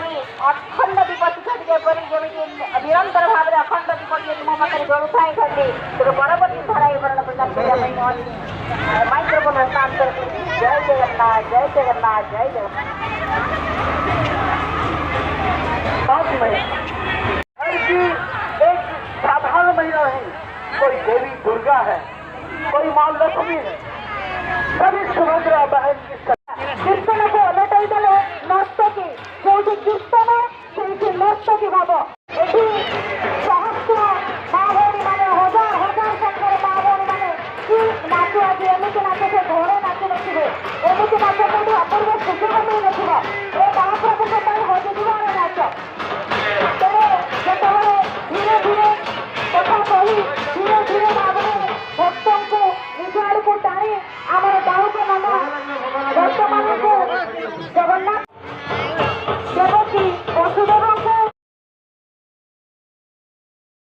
ଏହିପରି ଅଖଣ୍ଡ ଦୀପ ଶିଖାଟି ଯେପରି ଯେମିତି ନିରନ୍ତର ଭାବରେ ଅଖଣ୍ଡ ଦୀପ ଯଦି ମୋ ପାଖରେ ଜଳୁଥାଏ ଖାଲି ତେବେ ପରବର୍ତ୍ତୀ ଧାରା ବିବରଣ ପ୍ରଦାନ କରିବା ପାଇଁ ମାଇକ୍ରୋଫୋନ ହସ୍ତାନ୍ତର କରୁଛି। ଜୟ ଜଗନ୍ନାଥ, ଜୟ ଜଗନ୍ନାଥ, ଜୟ ଜଗନ୍ନାଥ। एक साधारण महिला नहीं, कोई देवी दुर्गा है, कोई माँ लक्ष्मी है, सभी सुभद्रा बहन की